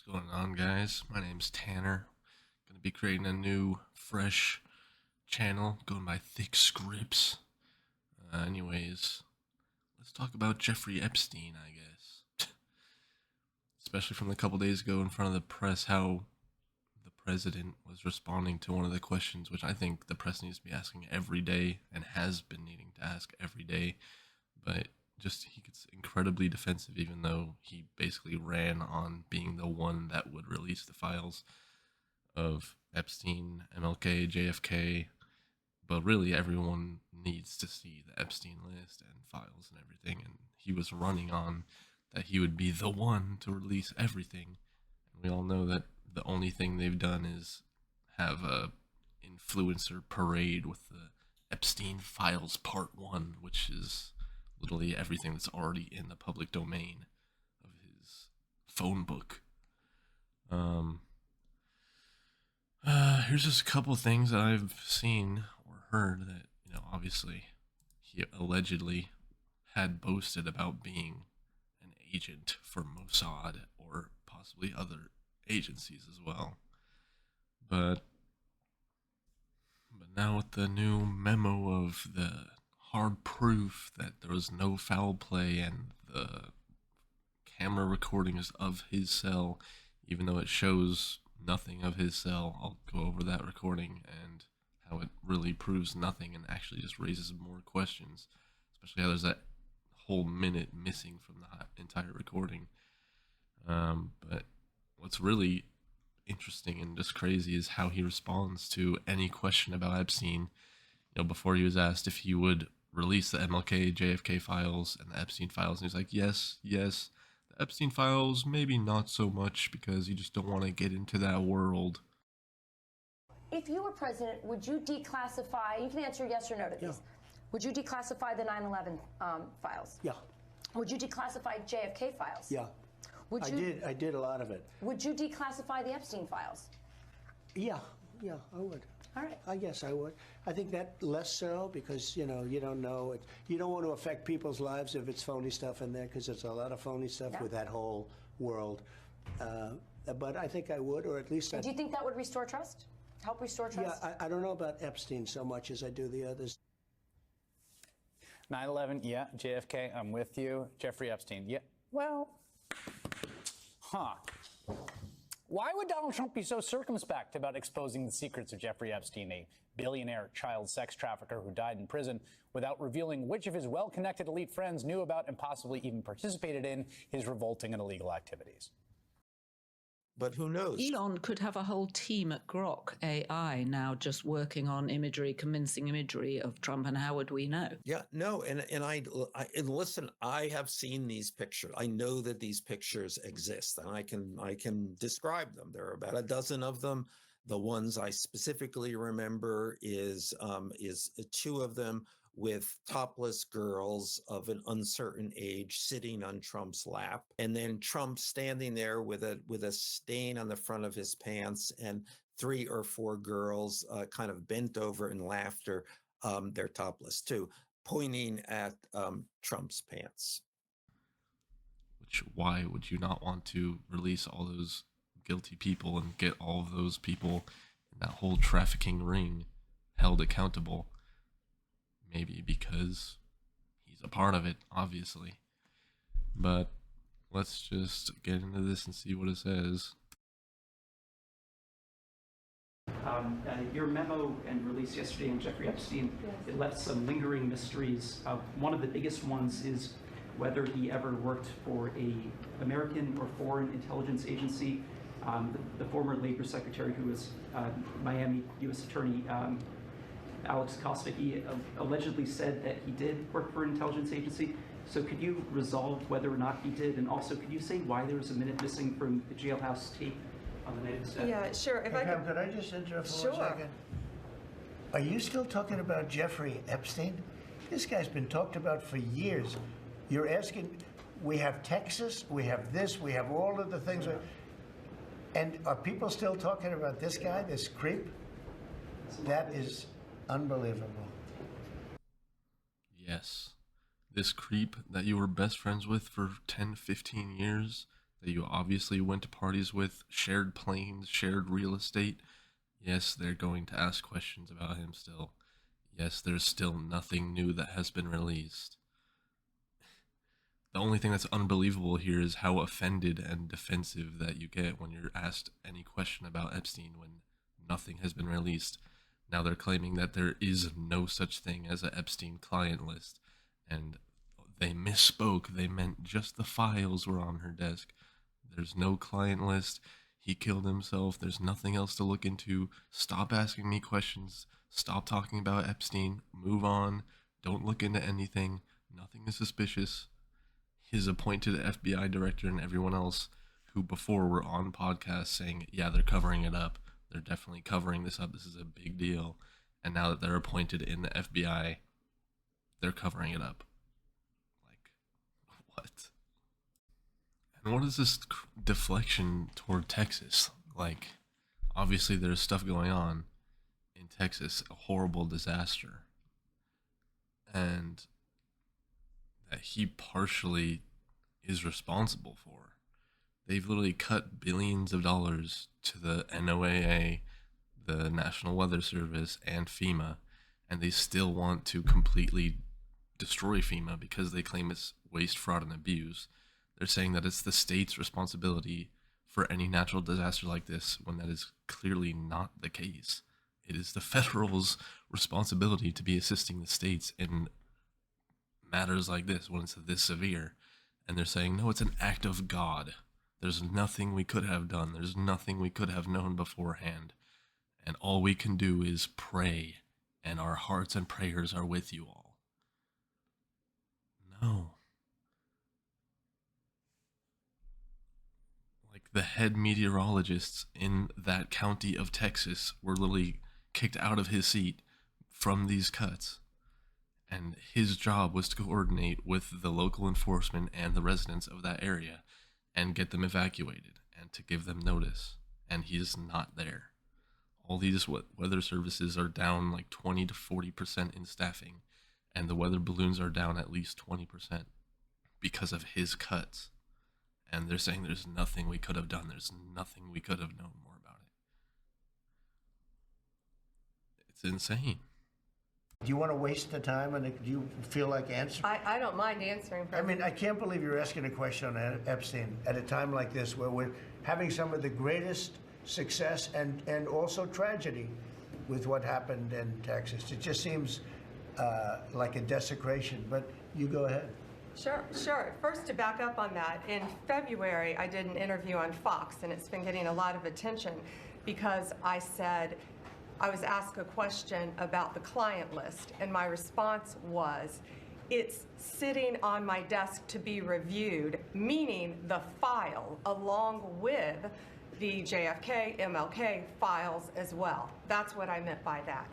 What's going on, guys? My name's Tanner. Gonna be creating a new, fresh channel going by thick scripts. Anyways, let's talk about Jeffrey Epstein, I guess. Especially from a couple days ago in front of the press, how the president was responding to one of the questions, which I think the press needs to be asking every day and has been needing to ask every day. But just he gets incredibly defensive, even though he basically ran on being the one that would release the files of Epstein, MLK, JFK. But really, everyone needs to see the Epstein list and files and everything. And he was running on that he would be the one to release everything. And we all know that the only thing they've done is have a influencer parade with the Epstein Files Part 1, which is literally everything that's already in the public domain of his phone book. Here's just a couple things that I've seen or heard that, obviously he allegedly had boasted about being an agent for Mossad or possibly other agencies as well. But now with the new memo of the hard proof that there was no foul play and the camera recordings of his cell, even though it shows nothing of his cell, I'll go over that recording and how it really proves nothing and actually just raises more questions, especially how there's that whole minute missing from the entire recording. But what's really interesting and just crazy is how he responds to any question about Epstein. Before he was asked if he would release the MLK, JFK files and the Epstein files, and he's like, yes. The Epstein files, maybe not so much because you just don't want to get into that world. If you were president, would you declassify, you can answer yes or no to these. Yeah. Would you declassify the 9/11 files? Yeah. Would you declassify JFK files? Yeah. Would you, I did a lot of it. Would you declassify the Epstein files? Yeah, I would. All right. I guess I would. I think that less so because, you don't know. You don't want to affect people's lives if it's phony stuff in there because there's a lot of phony stuff with that whole world. But I think I would, or at least Do you think that would restore trust? Help restore trust? Yeah, I don't know about Epstein so much as I do the others. 9/11, yeah. JFK, I'm with you. Jeffrey Epstein, yeah. Well, why would Donald Trump be so circumspect about exposing the secrets of Jeffrey Epstein, a billionaire child sex trafficker who died in prison, without revealing which of his well-connected elite friends knew about and possibly even participated in his revolting and illegal activities? But who knows? Elon could have a whole team at Grok AI now just working on imagery, convincing imagery of Trump, and how would we know? Yeah, no, and listen, I have seen these pictures. I know that these pictures exist, and I can describe them. There are about a dozen of them. The ones I specifically remember is two of them with topless girls of an uncertain age sitting on Trump's lap, and then Trump standing there with a stain on the front of his pants, and 3 or 4 girls kind of bent over in laughter. They're topless too, pointing at Trump's pants. Why would you not want to release all those guilty people and get all of those people in that whole trafficking ring held accountable? Maybe because he's a part of it, obviously. But let's just get into this and see what it says. Your memo and release yesterday on Jeffrey Epstein, it left some lingering mysteries. One of the biggest ones is whether he ever worked for a American or foreign intelligence agency. The former Labor Secretary, who was Miami U.S. Attorney Alex Costa, he allegedly said that he did work for an intelligence agency. So could you resolve whether or not he did? And also, could you say why there was a minute missing from the jailhouse tape on the night of his death? Yeah, sure. If Hey, Pam, could I just interrupt for 1 second? Are you still talking about Jeffrey Epstein? This guy's been talked about for years. You're asking, we have Texas, we have this, we have all of the things. And are people still talking about this guy, this creep? That is unbelievable. Yes. This creep that you were best friends with for 10, 15 years that you obviously went to parties with, shared planes, shared real estate, yes, they're going to ask questions about him still. Yes, there's still nothing new that has been released. The only thing that's unbelievable here is how offended and defensive that you get when you're asked any question about Epstein when nothing has been released. Now they're claiming that there is no such thing as an Epstein client list, and they misspoke. They meant just the files were on her desk. There's no client list. He killed himself. There's nothing else to look into. Stop asking me questions. Stop talking about Epstein. Move on. Don't look into anything. Nothing is suspicious. His appointed FBI director and everyone else who before were on podcasts saying, yeah, they're covering it up. They're definitely covering this up. This is a big deal. And now that they're appointed in the FBI, they're covering it up. Like, what? And what is this deflection toward Texas? Like, obviously there's stuff going on in Texas, a horrible disaster. And that he partially is responsible for. They've literally cut billions of dollars to the NOAA, the National Weather Service, and FEMA, and they still want to completely destroy FEMA because they claim it's waste, fraud, and abuse. They're saying that it's the state's responsibility for any natural disaster like this, when that is clearly not the case. It is the federal's responsibility to be assisting the states in matters like this when it's this severe. And they're saying, no, it's an act of God. There's nothing we could have done. There's nothing we could have known beforehand. And all we can do is pray, and our hearts and prayers are with you all. No. Like, the head meteorologists in that county of Texas were literally kicked out of his seat from these cuts. And his job was to coordinate with the local enforcement and the residents of that area and get them evacuated and to give them notice. And he's not there. All these weather services are down like 20 to 40% in staffing, and the weather balloons are down at least 20% because of his cuts. And they're saying there's nothing we could have done. There's nothing we could have known more about it. It's insane. Do you want to waste the time, and do you feel like answering? I don't mind answering. I mean, I can't believe you're asking a question on Epstein at a time like this, where we're having some of the greatest success and also tragedy with what happened in Texas. It just seems like a desecration, but you go ahead. Sure. First, to back up on that, in February, I did an interview on Fox, and it's been getting a lot of attention because I was asked a question about the client list, and my response was, it's sitting on my desk to be reviewed, meaning the file along with the JFK, MLK files as well. That's what I meant by that.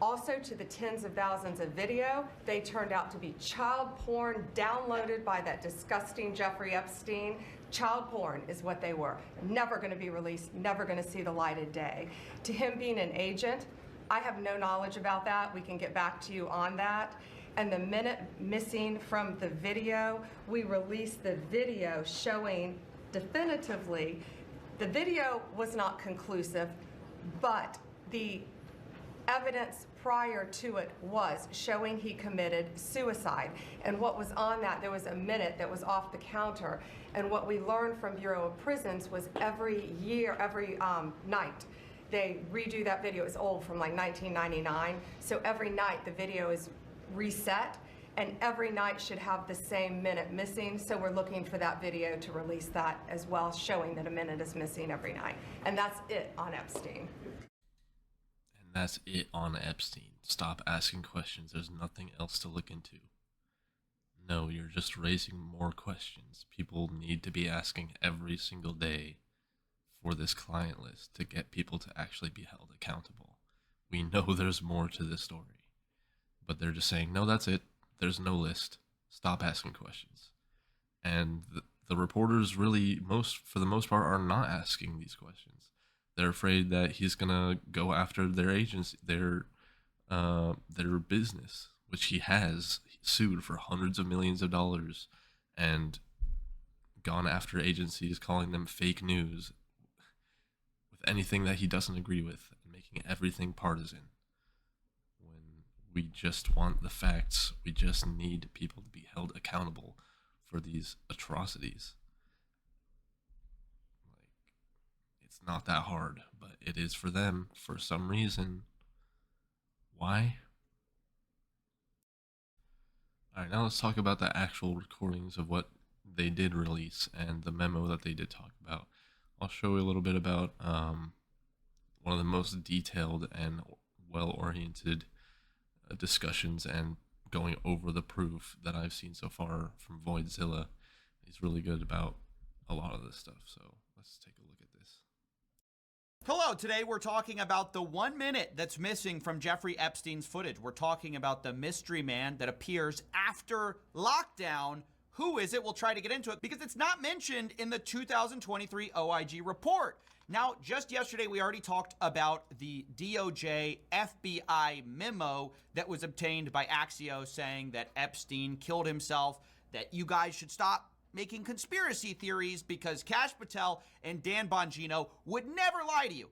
Also, to the tens of thousands of video, they turned out to be child porn downloaded by that disgusting Jeffrey Epstein. Child porn is what they were. Never going to be released, never going to see the light of day. To him being an agent, I have no knowledge about that. We can get back to you on that. And the minute missing from the video, we released the video showing definitively, the video was not conclusive, but the evidence prior to it was showing he committed suicide. And what was on that, there was a minute that was off the counter. And what we learned from Bureau of Prisons was every night, they redo that video. It's old, from like 1999. So every night the video is reset, and every night should have the same minute missing. So we're looking for that video to release that as well, showing that a minute is missing every night. And that's it on Epstein. That's it on Epstein. Stop asking questions. There's nothing else to look into. No, you're just raising more questions. People need to be asking every single day for this client list to get people to actually be held accountable. We know there's more to this story, but they're just saying, no, that's it. There's no list. Stop asking questions. And the reporters really, for the most part, are not asking these questions. They're afraid that he's gonna go after their agency, their business, which he has sued for hundreds of millions of dollars, and gone after agencies, calling them fake news with anything that he doesn't agree with, and making everything partisan. When we just want the facts, we just need people to be held accountable for these atrocities. It's not that hard, but it is for them for some reason. Why? Alright, now let's talk about the actual recordings of what they did release and the memo that they did talk about. I'll show you a little bit about one of the most detailed and well-oriented discussions and going over the proof that I've seen so far from Voidzilla. He's really good about a lot of this stuff, so let's take a look at this. Hello, today we're talking about the 1 minute that's missing from Jeffrey Epstein's footage. We're talking about the mystery man that appears after lockdown. Who is it? We'll try to get into it because it's not mentioned in the 2023 OIG report. Now, just yesterday, we already talked about the DOJ FBI memo that was obtained by Axios saying that Epstein killed himself, that you guys should stop making conspiracy theories because Kash Patel and Dan Bongino would never lie to you.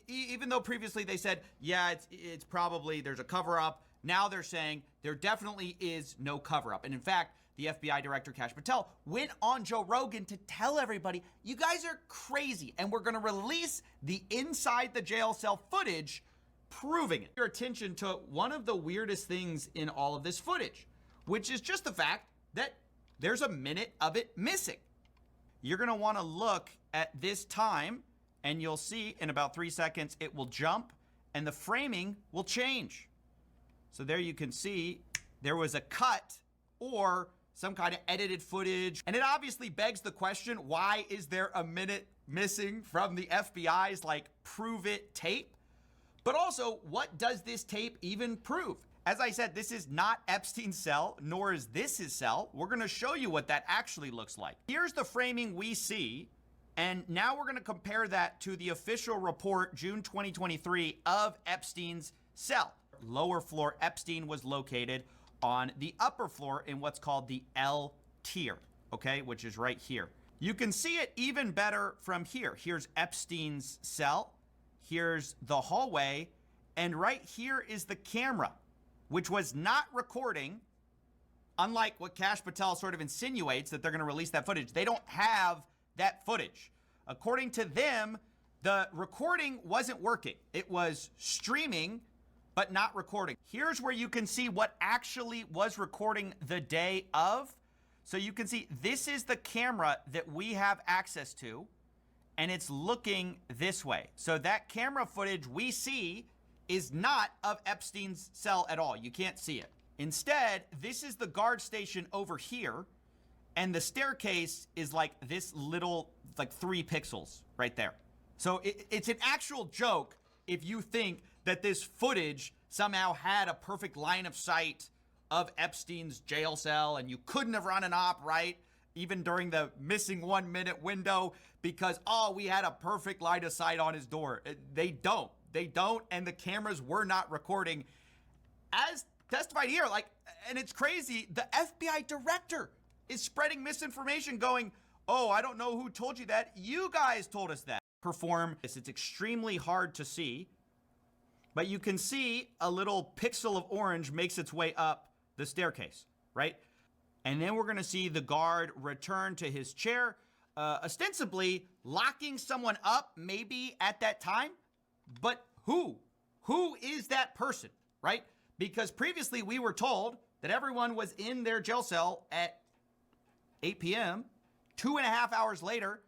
Even though previously they said, yeah, it's probably, there's a cover-up. Now they're saying there definitely is no cover-up. And in fact, the FBI director, Kash Patel, went on Joe Rogan to tell everybody, you guys are crazy, and we're going to release the inside the jail cell footage proving it. Your attention to one of the weirdest things in all of this footage, which is just the fact that there's a minute of it missing. You're going to want to look at this time, and you'll see in about 3 seconds it will jump, and the framing will change. So there you can see there was a cut or some kind of edited footage. And it obviously begs the question, why is there a minute missing from the FBI's prove it tape? But also, what does this tape even prove? As I said, this is not Epstein's cell, nor is this his cell. We're gonna show you what that actually looks like. Here's the framing we see, and now we're gonna compare that to the official report, June 2023, of Epstein's cell. Lower floor, Epstein was located on the upper floor in what's called the L tier, okay, which is right here. You can see it even better from here. Here's Epstein's cell, here's the hallway, and right here is the camera, which was not recording, unlike what Kash Patel sort of insinuates that they're gonna release that footage. They don't have that footage. According to them, the recording wasn't working. It was streaming, but not recording. Here's where you can see what actually was recording the day of. So you can see this is the camera that we have access to, and it's looking this way. So that camera footage we see is not of Epstein's cell at all. You can't see it. Instead, this is the guard station over here, and the staircase is like this little, 3 pixels right there. So it's an actual joke if you think that this footage somehow had a perfect line of sight of Epstein's jail cell and you couldn't have run an op right, even during the missing 1 minute window because, oh, we had a perfect line of sight on his door. They don't, and the cameras were not recording. As testified here, and it's crazy, the FBI director is spreading misinformation going, oh, I don't know who told you that. You guys told us that. Perform this. It's extremely hard to see, but you can see a little pixel of orange makes its way up the staircase, right? And then we're gonna see the guard return to his chair, ostensibly locking someone up maybe at that time, but who? Who is that person, right? Because previously we were told that everyone was in their jail cell at 8 p.m. 2.5 hours later,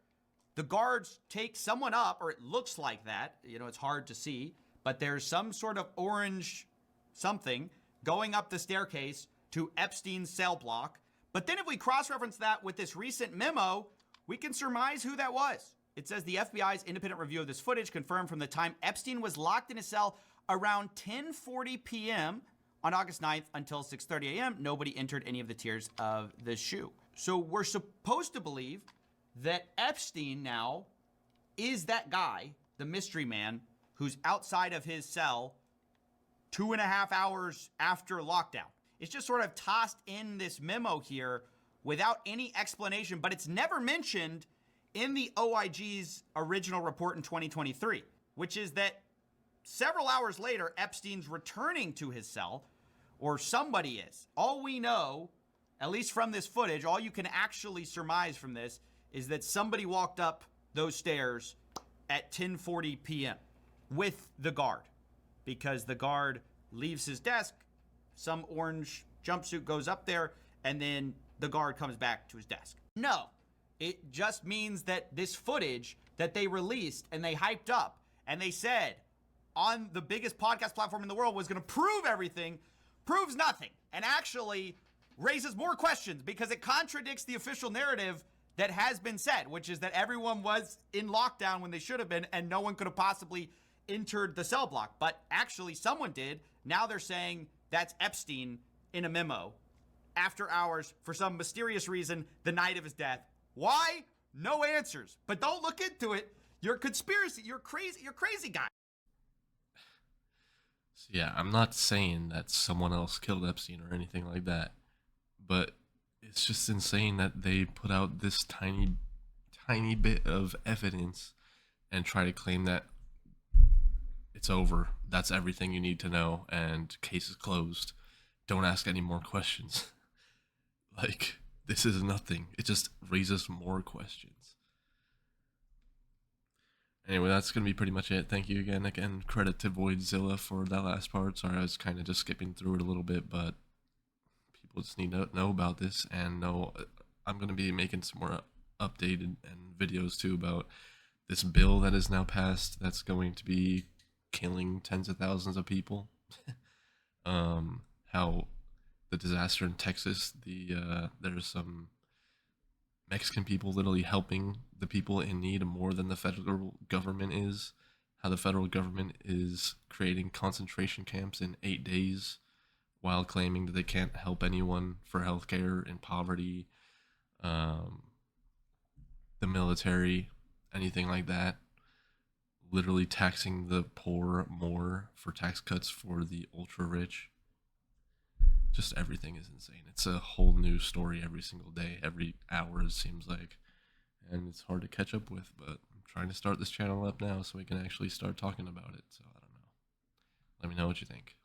the guards take someone up, or it looks like that. You know, it's hard to see, but there's some sort of orange something going up the staircase to Epstein's cell block. But then if we cross-reference that with this recent memo, we can surmise who that was. It says the FBI's independent review of this footage confirmed from the time Epstein was locked in his cell around 10:40 p.m. on August 9th until 6:30 a.m. Nobody entered any of the tiers of the shoe. So we're supposed to believe that Epstein now is that guy, the mystery man, who's outside of his cell 2.5 hours after lockdown. It's just sort of tossed in this memo here without any explanation, but it's never mentioned in the OIG's original report in 2023, which is that several hours later, Epstein's returning to his cell, or somebody is. All we know, at least from this footage, all you can actually surmise from this is that somebody walked up those stairs at 10:40 p.m. with the guard, because the guard leaves his desk, some orange jumpsuit goes up there, and then the guard comes back to his desk. No, it just means that this footage that they released and they hyped up and they said on the biggest podcast platform in the world was going to prove everything, proves nothing, and actually raises more questions because it contradicts the official narrative that has been said, which is that everyone was in lockdown when they should have been and no one could have possibly entered the cell block. But actually someone did. Now they're saying that's Epstein in a memo after hours for some mysterious reason the night of his death. Why? No answers. But don't look into it. You're a conspiracy. You're crazy guy. So yeah, I'm not saying that someone else killed Epstein or anything like that, but it's just insane that they put out this tiny bit of evidence and try to claim that it's over. That's everything you need to know and case is closed. Don't ask any more questions. Like, this is nothing. It just raises more questions. Anyway, that's going to be pretty much it. Thank you again. Again, credit to Voidzilla for that last part. Sorry, I was kind of just skipping through it a little bit, but people just need to know about this and know I'm going to be making some more updated and videos too about this bill that is now passed that's going to be killing tens of thousands of people. How the disaster in Texas, there's some Mexican people literally helping the people in need more than the federal government is. How the federal government is creating concentration camps in 8 days while claiming that they can't help anyone for healthcare in poverty, the military, anything like that. Literally taxing the poor more for tax cuts for the ultra rich. Just everything is insane. It's a whole new story every single day, every hour it seems like. And it's hard to catch up with, but I'm trying to start this channel up now so we can actually start talking about it. So I don't know. Let me know what you think.